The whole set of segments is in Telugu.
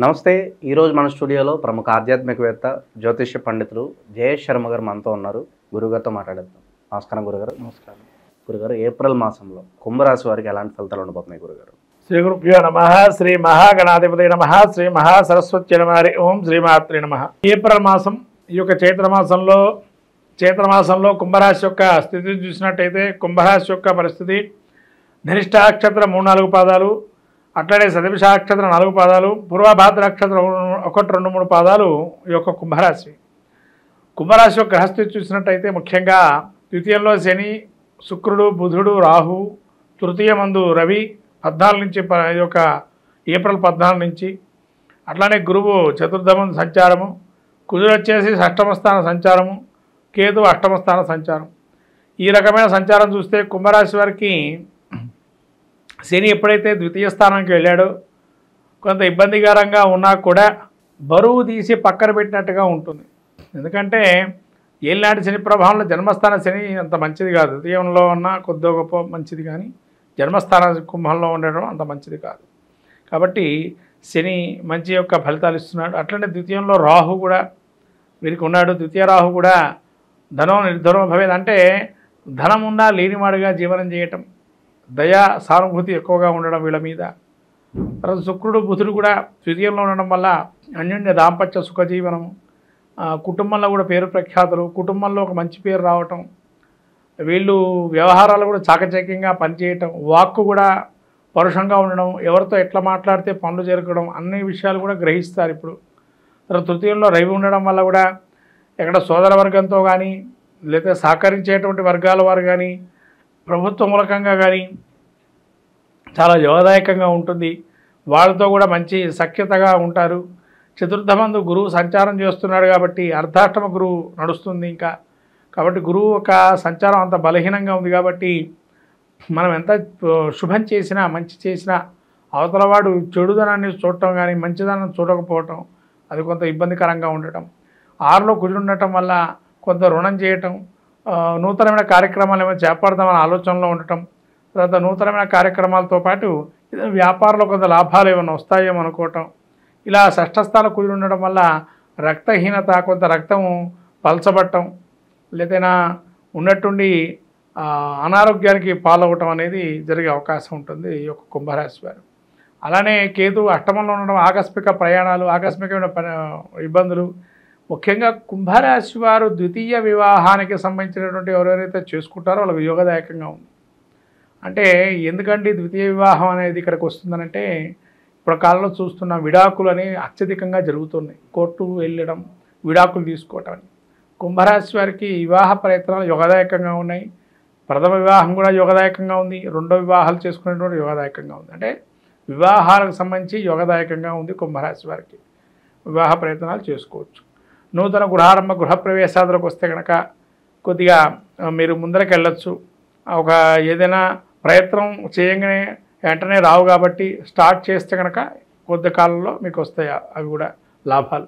నమస్తే. ఈరోజు మన స్టూడియోలో ప్రముఖ ఆధ్యాత్మికవేత్త జ్యోతిష్య పండితులు జయేష్ శర్మ గారు మనతో ఉన్నారు. గురుగారితో మాట్లాడేద్దాం. నమస్కారం గురుగారు. నమస్కారం గురుగారు, ఏప్రిల్ మాసంలో కుంభరాశి వారికి ఎలాంటి ఫలితాలు ఉండబోతున్నాయి గురుగారు? శ్రీ గురుభ్యో నమ. శ్రీ మహాగణాధిపతి నమ. శ్రీ మహాసరస్వతి నమ. ఓం శ్రీమాత్రే నమ. ఏప్రిల్ మాసం, ఈ యొక్క చైత్రమాసంలో కుంభరాశి యొక్క స్థితిని చూసినట్టయితే కుంభరాశి యొక్క పరిస్థితి ధనిష్ట నక్షత్రం 3-4 పాదాలు, అట్లనే శతభిష నక్షత్రం 4 పాదాలు, పూర్వభాద్ర నక్షత్రం 1-2-3 పాదాలు ఈ యొక్క కుంభరాశి. కుంభరాశి యొక్క గ్రహస్థితి చూసినట్టయితే ముఖ్యంగా ద్వితీయంలో శని, శుక్రుడు, బుధుడు, రాహు, తృతీయమందు రవి 14 నుంచి ఈ యొక్క ఏప్రిల్ 14 నుంచి, అట్లానే గురువు చతుర్థమం సంచారము, కుజుడు వచ్చేసి షష్టమ స్థాన సంచారము, కేతు అష్టమ స్థాన సంచారం. ఈ రకమైన సంచారం చూస్తే కుంభరాశి వారికి శని ఎప్పుడైతే ద్వితీయ స్థానానికి వెళ్ళాడో కొంత ఇబ్బందికరంగా ఉన్నా కూడా బరువు తీసి పక్కన పెట్టినట్టుగా ఉంటుంది. ఎందుకంటే ఏలినాటి శని ప్రభావంలో జన్మస్థాన శని అంత మంచిది కాదు. ద్వితీయంలో ఉన్న కొద్ది గొప్ప మంచిది, కానీ జన్మస్థాన కుంభంలో ఉండడం అంత మంచిది కాదు. కాబట్టి శని మంచి యొక్క ఫలితాలు ఇస్తున్నాడు. అట్లనే ద్వితీయంలో రాహు కూడా వీరికి ఉన్నాడు. ద్వితీయ రాహు కూడా ధనం నిర్ధనం భవేది, అంటే ధనం ఉన్నా లేనివాడుగా జీవనం చేయటం, దయా సానుభూతి ఎక్కువగా ఉండడం వీళ్ళ మీద. తర్వాత శుక్రుడు, బుధుడు కూడా ద్వితీయంలో ఉండడం వల్ల అన్యోన్య దాంపత్య సుఖజీవనం, కుటుంబంలో కూడా పేరు ప్రఖ్యాతులు, కుటుంబంలో ఒక మంచి పేరు రావటం, వీళ్ళు వ్యవహారాలు కూడా చాకచక్యంగా పనిచేయటం, వాక్కు కూడా పరుషంగా ఉండడం, ఎవరితో ఎట్లా మాట్లాడితే పనులు జరగడం, అన్ని విషయాలు కూడా గ్రహిస్తారు ఇప్పుడు. తర్వాత తృతీయంలో రవి ఉండడం వల్ల కూడా ఎక్కడ సోదర వర్గంతో కానీ లేకపోతే సహకరించేటువంటి వర్గాల వారు కానీ ప్రభుత్వ మూలకంగా కానీ చాలా యోగదాయకంగా ఉంటుంది. వాళ్ళతో కూడా మంచి సఖ్యతగా ఉంటారు. చతుర్థమందు గురువు సంచారం చేస్తున్నాడు కాబట్టి అర్ధాష్టమ గురువు నడుస్తుంది ఇంకా. కాబట్టి గురువు ఒక సంచారం అంత బలహీనంగా ఉంది కాబట్టి మనం ఎంత శుభం చేసినా మంచి చేసినా అవతలవాడు చెడుదనాన్ని చూడటం కానీ మంచిదనం చూడకపోవటం, అది కొంత ఇబ్బందికరంగా ఉండటం. 6లో కుజుడు ఉండటం వల్ల కొంత రుణం చేయటం, నూతనమైన కార్యక్రమాలు ఏమైనా చేపడదామని ఆలోచనలో ఉండటం, తర్వాత నూతనమైన కార్యక్రమాలతో పాటు వ్యాపారంలో కొంత లాభాలు ఏమైనా వస్తాయేమో అనుకోవటం. ఇలా షష్ఠస్థానం కుజుడు ఉండడం వల్ల రక్తహీనత, కొంత రక్తం పలచబట్టం, లేదైనా ఉన్నట్టుండి అనారోగ్యానికి పాలవటం అనేది జరిగే అవకాశం ఉంటుంది ఈ యొక్క కుంభరాశి వారు. అలానే కేతు అష్టమంలో ఉండడం ఆకస్మిక ప్రయాణాలు, ఆకస్మికమైన ఇబ్బందులు. ముఖ్యంగా కుంభరాశి వారు ద్వితీయ వివాహానికి సంబంధించినటువంటి ఎవరెవరైతే చేసుకుంటారో వాళ్ళకి యోగదాయకంగా ఉంది. అంటే ఎందుకంటే ద్వితీయ వివాహం అనేది ఇక్కడికి వస్తుందనంటే ఇప్పుడు కాలంలో చూస్తున్న విడాకులు అనేవి అత్యధికంగా జరుగుతున్నాయి. కోర్టు వెళ్ళడం, విడాకులు తీసుకోవటం. కుంభరాశి వారికి వివాహ ప్రయత్నాలు యోగదాయకంగా ఉన్నాయి. ప్రథమ వివాహం కూడా యోగదాయకంగా ఉంది. రెండో వివాహాలు చేసుకునేటువంటి యోగదాయకంగా ఉంది. అంటే వివాహాలకు సంబంధించి యోగదాయకంగా ఉంది. కుంభరాశి వారికి వివాహ ప్రయత్నాలు చేసుకోవచ్చు. నూతన గృహారంభ గృహప్రవేశాలకు వస్తే కనుక కొద్దిగా మీరు ముందరకు వెళ్ళొచ్చు. ఒక ఏదైనా ప్రయత్నం చేయగానే వెంటనే రావు కాబట్టి స్టార్ట్ చేస్తే కనుక కొద్ది కాలంలో మీకు వస్తాయి అవి కూడా లాభాలు.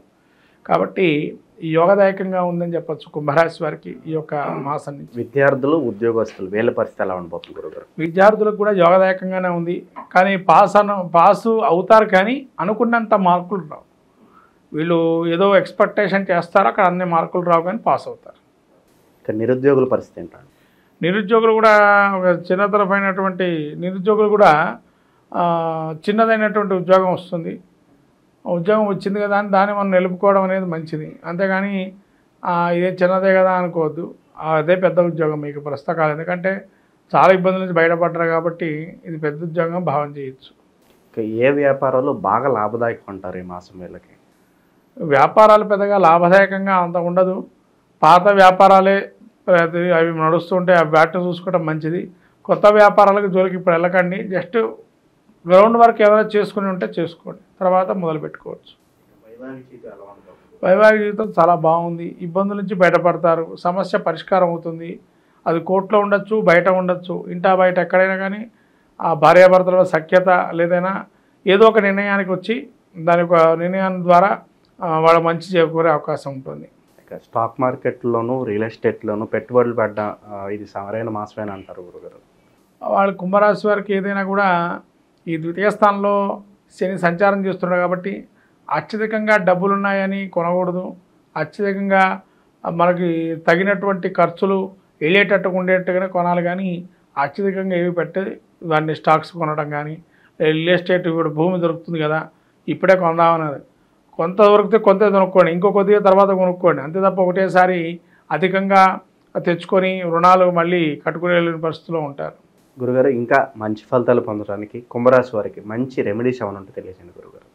కాబట్టి ఈ యోగదాయకంగా ఉందని చెప్పచ్చు కుంభరాశి వారికి ఈ యొక్క మాసం నుంచి. విద్యార్థులు, ఉద్యోగస్తులు వీళ్ళ పరిస్థితి ఎలా ఉండబోతుంది గురుగారు? విద్యార్థులకు కూడా యోగదాయకంగానే ఉంది, కానీ పాసు అవుతారు, కానీ అనుకున్నంత మార్కులు రావు. వీళ్ళు ఏదో ఎక్స్పెక్టేషన్ చేస్తారో అక్కడ అన్ని మార్కులు రావు, కానీ పాస్ అవుతారు. ఇక నిరుద్యోగుల పరిస్థితి ఏంటంటే? నిరుద్యోగులు కూడా ఒక చిన్నతరమైనటువంటి నిరుద్యోగులు కూడా చిన్నదైనటువంటి ఉద్యోగం వస్తుంది. ఉద్యోగం వచ్చింది కదా అని దాన్ని మనం నిలుపుకోవడం అనేది మంచిది. అంతేగాని ఇదే చిన్నదే కదా అనుకోవద్దు. అదే పెద్ద ఉద్యోగం మీకు ప్రస్తుతకాలం. ఎందుకంటే చాలా ఇబ్బందుల నుంచి బయటపడ్డారు కాబట్టి ఇది పెద్ద ఉద్యోగం భావన చేయొచ్చు. ఇక ఏ వ్యాపారాలు బాగా లాభదాయకం అంటారు ఈ మాసం వీళ్ళకి? వ్యాపారాలు పెద్దగా లాభదాయకంగా అంత ఉండదు. పాత వ్యాపారాలే అవి నడుస్తుంటే వాటిని చూసుకోవడం మంచిది. కొత్త వ్యాపారాలకు జోలికి ఇప్పుడు వెళ్ళకండి. జస్ట్ గ్రౌండ్ వర్క్ ఏదైనా చేసుకుని ఉంటే చేసుకోండి, తర్వాత మొదలు పెట్టుకోవచ్చు. వైవాహిక జీవితం చాలా బాగుంది. ఇబ్బందుల నుంచి బయటపడతారు. సమస్య పరిష్కారం అవుతుంది. అది కోర్టులో ఉండొచ్చు, బయట ఉండొచ్చు, ఇంటా బయట ఎక్కడైనా కానీ ఆ భార్యాభర్తల సఖ్యత లేదైనా ఏదో ఒక నిర్ణయానికి వచ్చి దాని ఒక నిర్ణయం ద్వారా వాళ్ళ మంచి చేకూరే అవకాశం ఉంటుంది. ఇక స్టాక్ మార్కెట్లోను, రియల్ ఎస్టేట్లోను పెట్టుబడులు పడ్డ ఇది సరైన మాసమేనా అంటారు గురుగారు? వాళ్ళ కుంభరాశి వారికి ఏదైనా కూడా ఈ ద్వితీయ స్థానంలో శని సంచారం చేస్తున్నాడు కాబట్టి అత్యధికంగా డబ్బులు ఉన్నాయని కొనకూడదు. అత్యధికంగా మనకి తగినటువంటి ఖర్చులు వెళ్ళేటట్టుగా ఉండేట్టుగానే కొనాలి, కానీ అత్యధికంగా ఏవి పెట్టి దాన్ని స్టాక్స్ కొనడం కానీ, రియల్ ఎస్టేట్ ఇప్పుడు భూమి దొరుకుతుంది కదా ఇప్పుడే కొందామన్నది, కొంత దొరికితే కొంత కొనుక్కోండి, ఇంకో కొద్దిగా తర్వాత కొనుక్కోండి, అంతే తప్ప ఒకటేసారి అధికంగా తెచ్చుకొని రుణాలు మళ్ళీ కట్టుకుని వెళ్ళిన పరిస్థితిలో ఉంటారు. గురుగారు, ఇంకా మంచి ఫలితాలు పొందడానికి కుంభరాశి వారికి మంచి రెమెడీస్ ఏమైనా ఉంటే తెలియజేయండి గురుగారు.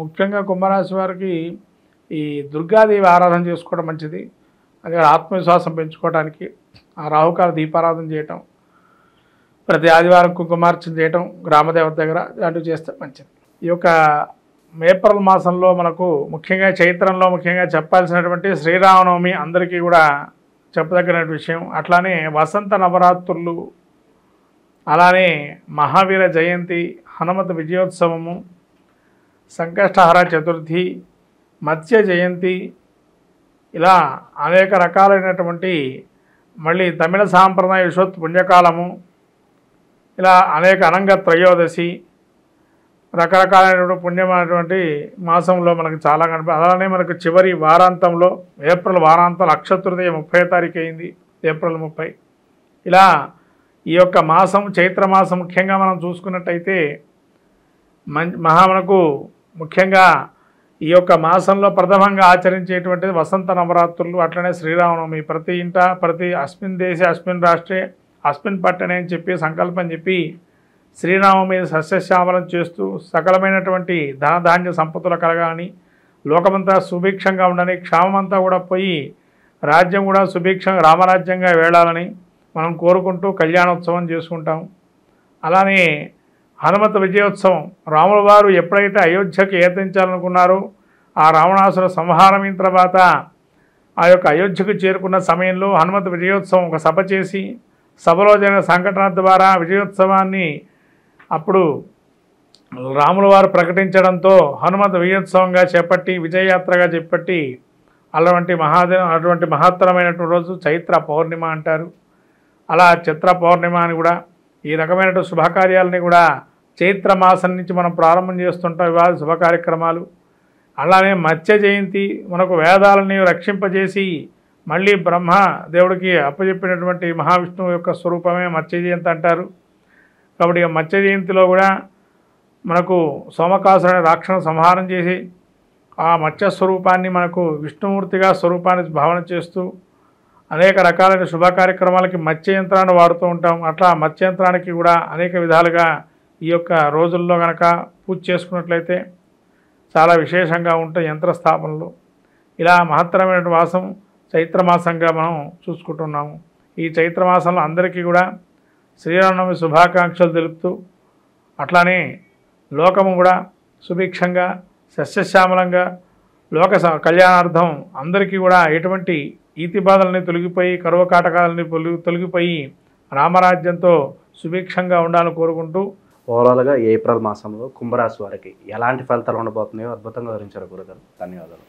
ముఖ్యంగా కుంభరాశి వారికి ఈ దుర్గాదేవి ఆరాధన చేసుకోవడం మంచిది. అదే ఆత్మవిశ్వాసం పెంచుకోవడానికి ఆ రాహుకాల దీపారాధన చేయటం, ప్రతి ఆదివారం కుంకుమార్చన చేయటం గ్రామదేవత దగ్గర, అలాంటివి చేస్తే మంచిది. ఈ యొక్క ఏప్రిల్ మాసంలో మనకు ముఖ్యంగా చైత్రంలో ముఖ్యంగా చెప్పాల్సినటువంటి శ్రీరామనవమి అందరికీ కూడా చెప్పదగిన విషయం. అట్లానే వసంత నవరాత్రులు, అలానే మహావీర జయంతి, హనుమత విజయోత్సవము, సంకష్టహర చతుర్థి, మత్స్య జయంతి, ఇలా అనేక రకాలైనటువంటి మళ్ళీ తమిళ సాంప్రదాయ విశ్వత్ పుణ్యకాలము, ఇలా అనేక అనంగ త్రయోదశి, రకరకాలైనటువంటి పుణ్యమైనటువంటి మాసంలో మనకు చాలా అలానే మనకు చివరి వారాంతంలో ఏప్రిల్ వారాంతం అక్షతృతీయ 30వ తారీఖు అయింది, ఏప్రిల్ 30. ఇలా ఈ యొక్క మాసం చైత్రమాసం ముఖ్యంగా మనం చూసుకున్నట్టయితే మనకు ముఖ్యంగా ఈ యొక్క మాసంలో ప్రథమంగా ఆచరించేటువంటిది వసంత నవరాత్రులు, అట్లనే శ్రీరామనవమి. ప్రతి ఇంట ప్రతి అస్మిన్ దేశే అస్మిన్ రాష్ట్రే అస్మిన్ పట్టణే అని చెప్పి సంకల్పం చెప్పి శ్రీరామనవమి సస్యశ్యామలం చేస్తూ సకలమైనటువంటి ధనధాన్య సంపత్తులు కలగాలని, లోకమంతా సుభిక్షంగా ఉండని, క్షామమంతా కూడా పోయి రాజ్యం కూడా సుభిక్షంగా రామరాజ్యంగా వేళాలని మనం కోరుకుంటూ కళ్యాణోత్సవం చేసుకుంటాం. అలానే హనుమత విజయోత్సవం, రాముల వారు ఎప్పుడైతే అయోధ్యకు ఏతించాలనుకున్నారో ఆ రావణాసుర సంహారమైన తర్వాత ఆ యొక్క అయోధ్యకు చేరుకున్న సమయంలో హనుమత విజయోత్సవం ఒక సభ చేసి, సభలో జరిగిన సంఘటన ద్వారా విజయోత్సవాన్ని అప్పుడు రాముల వారు ప్రకటించడంతో హనుమత విజయోత్సవంగా చేపట్టి విజయయాత్రగా చేపట్టి అటువంటి మహత్తరమైనటువంటి రోజు చైత్ర పౌర్ణిమ అంటారు. అలా చిత్ర పౌర్ణిమ అని కూడా ఈ రకమైనటువంటి శుభకార్యాలని కూడా చైత్ర మాసం నుంచి మనం ప్రారంభం చేస్తుంటాం ఇవాళ శుభ కార్యక్రమాలు. అలానే మత్స్య జయంతి, మనకు వేదాలని రక్షింపజేసి మళ్ళీ బ్రహ్మ దేవుడికి అప్పచెప్పినటువంటి మహావిష్ణువు యొక్క స్వరూపమే మత్స్య జయంతి అంటారు. కాబట్టి మత్స్య జయంతిలో కూడా మనకు సోమకాసురుని రాక్షణ సంహారం చేసి ఆ మత్స్య స్వరూపాన్ని మనకు విష్ణుమూర్తిగా స్వరూపాన్ని భావన చేస్తూ అనేక రకాలైన శుభ కార్యక్రమాలకి మత్స్య యంత్రాన్ని వాడుతూ ఉంటాం. అట్లా మత్స్య యంత్రానికి కూడా అనేక విధాలుగా ఈ యొక్క రోజుల్లో కనుక పూజ చేసుకున్నట్లయితే చాలా విశేషంగా ఉంటాయి యంత్రస్థాపనలు. ఇలా మహత్తరమైన మాసం చైత్రమాసంగా మనం చూసుకుంటున్నాము. ఈ చైత్రమాసంలో అందరికీ కూడా శ్రీరామనవమి శుభాకాంక్షలు తెలుపుతూ, అట్లానే లోకము కూడా సుభిక్షంగా సస్యశ్యామలంగా లోక కళ్యాణార్థం అందరికీ కూడా ఎటువంటి ఈతి బాధలని తొలగిపోయి, కరువు కాటకాలని తొలగిపోయి రామరాజ్యంతో సుభిక్షంగా ఉండాలని కోరుకుంటూ, ఓవరాల్గా ఏప్రిల్ మాసంలో కుంభరాశి వారికి ఎలాంటి ఫలితాలు ఉండబోతున్నాయో అద్భుతంగా వివరించారు గురుగారు. ధన్యవాదాలు.